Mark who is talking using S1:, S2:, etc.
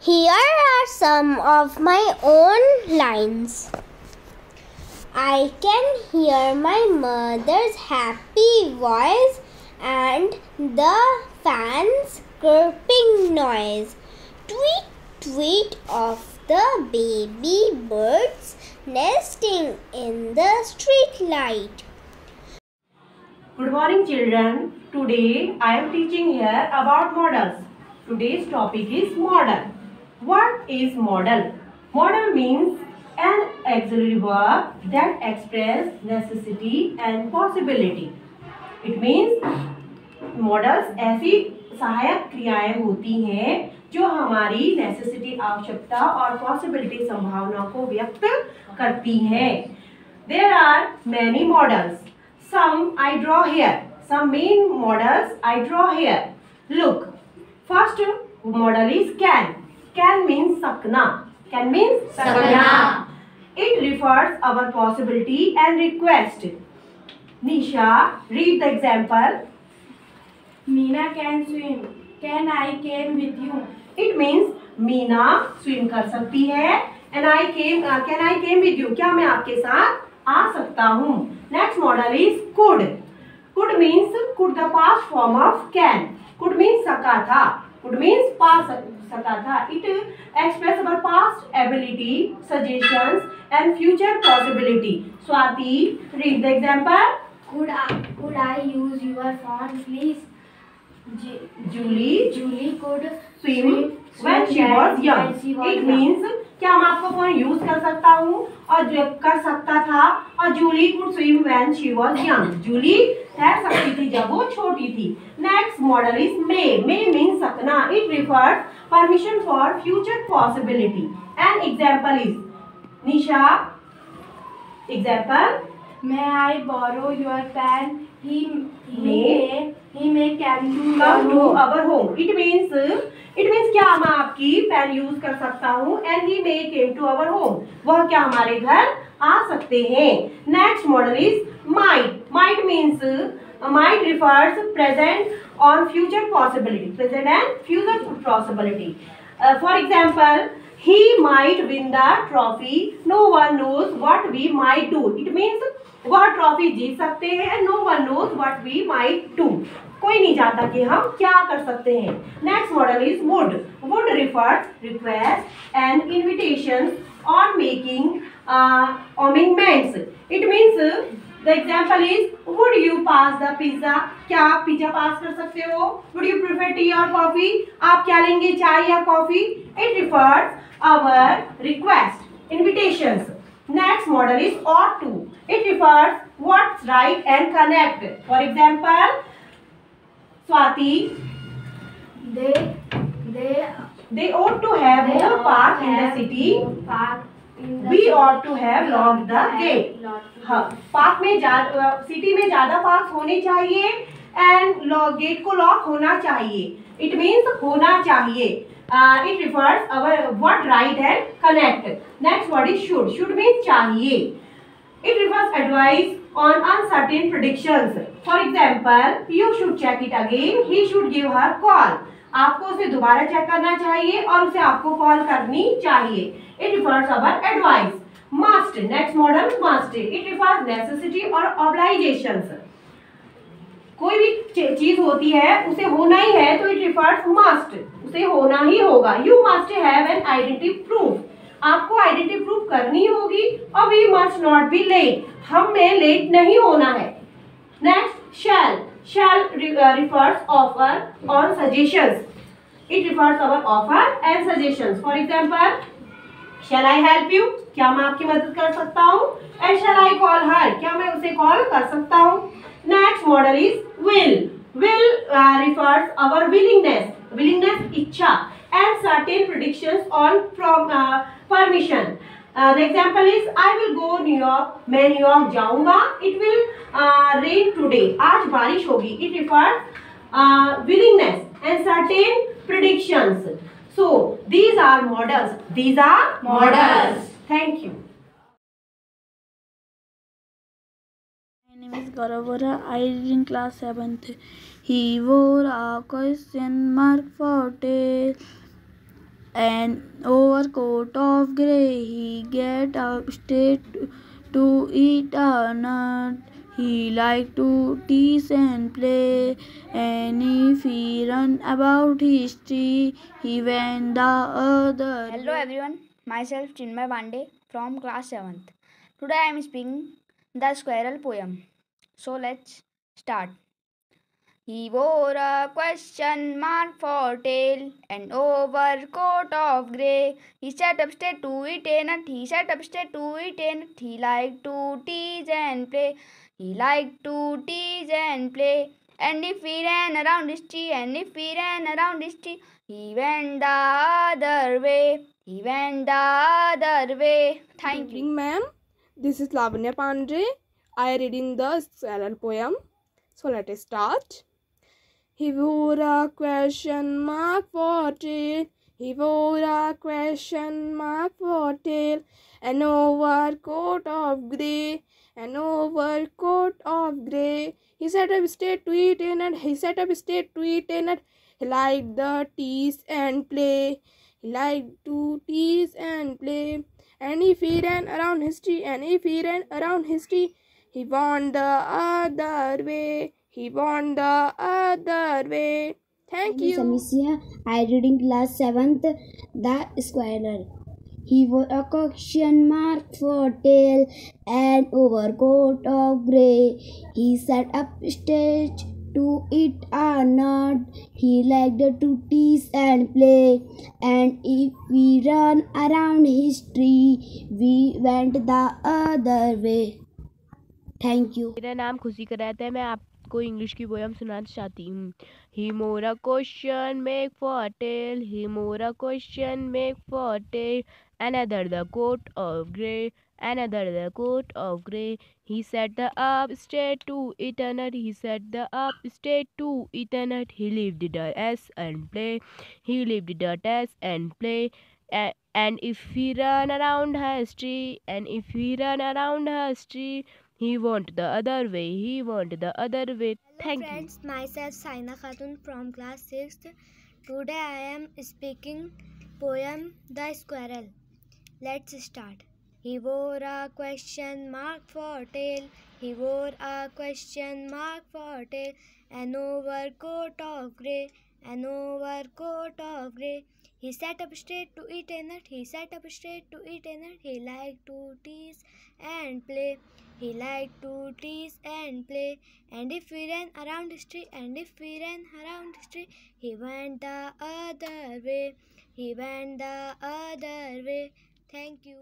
S1: Here are some of my own lines. I can hear my mother's happy voice and the fan's chirping noise. Tweet, tweet of the baby birds nesting in the street light.
S2: Good morning, children. Today I am teaching here about models. Today's topic is model. What is model? Model means an auxiliary verb that expresses necessity and possibility. It means models ऐसी सहायक क्रियाएं होती हैं जो हमारी necessity आवश्यकता और possibility संभावना को व्यक्त करती हैं. There are many models. Some I draw here. Some main models I draw here. Look. First model is can. Can means sakna. Can means sakna. It refers our possibility and request. Nisha, read the example.
S3: Meena can swim. Can I came with you?
S2: It means Meena swim कर सकती है. And I came. Can I came with you? क्या मैं आपके साथ आ सकता हूँ? Next model is could. Could means could the past form of can. Could means सका था. Could means past सका था. It expresses our past ability, suggestions and future possibility. Swati, read the example.
S3: Could I use your phone, please?
S2: Julie
S3: could
S2: swim when she was young. It means क्या मैं आपका phone use कर सकता हूँ और कर सकता था. और Jully could swim when she was young. Jully तैर सकती थी जब वो छोटी थी. Next model is may. May means सकना. It refers permission for future possibility. An example is Nisha. Example.
S3: May I borrow your pen? He may come
S2: to our home. It means क्या मैं आपकी पेन यूज कर सकता हूँ. And he may came to our home. वह क्या हमारे घर आ सकते हैं. Next model is might. Might means might refers present or future possibility. Present and future possibility. For example, he might win the trophy. No one knows what we might do. It means वह trophy जीत सकते हैं. No one knows what we might do. कोई नहीं जानता कि हम क्या कर सकते हैं. Next model is would. Would refers request and invitations on making amendments. It means the example is would you pass the pizza. क्या आप पिज्जा पास कर सकते हो. वुड यू प्रेफर टी और कॉफी. आप क्या लेंगे, चाय या coffee. It refers our request, invitations. Next model is ought to. It refers what's right and connect. For example, Swati. They ought to have more park in the city. We ought to have locked the gate. हाँ, park में city में ज्यादा park होने चाहिए and gate को lock होना चाहिए. It means होना चाहिए. It refers our what right and connect. Next word is should. Should means चाहिए. It refers advice on uncertain predictions. For example, you should check it again. He should give her call. आपको उसे दोबारा check करना चाहिए और उसे आपको call करनी चाहिए. It refers our advice. Must. Next model must. It refers necessity or obligations. कोई भी चीज होती है उसे होना ही है तो इट रिफर्स मस्ट. उसे होना ही होगा. You must have an identity proof. आपको आइडेंटिटी प्रूफ करनी होगी. और we must not be late. हमें लेट नहीं होना है. Next shall. Shall refers offer on suggestions. It refers our offer and suggestions. For example, shall I help you. क्या मैं आपकी मदद कर सकता हूँ. And shall I call her. क्या मैं उसे कॉल कर सकता हूँ. Next model is will. Will refers our willingness. Willingness इच्छा and certain predictions on from permission. The example is I will go New York. मैं न्यूयॉर्क जाऊंगा. It will rain today. आज बारिश होगी. It refers willingness and certain predictions. So these are models. These are models. Thank you.
S4: My name is Gaurav Vora. I read in class 7th. He wore a question mark for tail. an overcoat of grey. He get up straight to eat a nut. He liked to tease and play, and if he run about his tree, he went the other.
S5: Hello everyone, myself Chinmay Bande from class 7th. Today I am speaking the squirrel poem. So let's start. He wore a question mark for tail, an overcoat of grey. He sat up straight to eat a nut. He sat up straight to eat a nut. He liked to tease and play. He liked to tease and play. And if he ran around his tree, and if he ran around his tree, he went the other way. He went the other way. Thank
S6: Good
S5: you.
S6: evening, ma'am. This is Lavanya Pandey. I reading the squirrel poem. So let us start. He wore a question mark for tail. He wore a question mark for tail. An overcoat of grey. An overcoat of grey. He sat up straight to eat a nut. He sat up straight to eat a nut. He liked the tease and play. He liked to tease and play. And if he ran around his tree, and if he ran around his tree, he went the other way. He went the other way. Thank you.
S7: Samisya, I read in class 7th, The Squirrel. He wore a question mark for tail, an overcoat of grey. He sat up straight to eat a nut. He liked to tease and play, and if we ran around his tree, we went the other way. Thank you.
S8: मेरा नाम खुशी कराता है। मैं आपको English की poem सुनाना चाहती हूँ। He wore a question make for tail. He wore a question make for tail. Another the coat of grey. Another the coat of grey. He sat up straight to eat a nut. He sat up straight to eat a nut. He lived the S and play. He lived the test and play. And if he ran around his tree, and if he ran around his tree, he went the other way. He went the other way. Thank you.
S9: Friends, myself Saina Khatun from class 6th. Today I am speaking poem The Squirrel. Let's start. He wore a question mark for tail. He wore a question mark for tail. An overcoat of grey. An overcoat of grey. He sat up straight to eat a nut. He sat up straight to eat a nut. He liked to tease and play. He liked to tease and play. And if we ran around his tree, and if we ran around his tree, he went the other way. He went the other way. Thank you.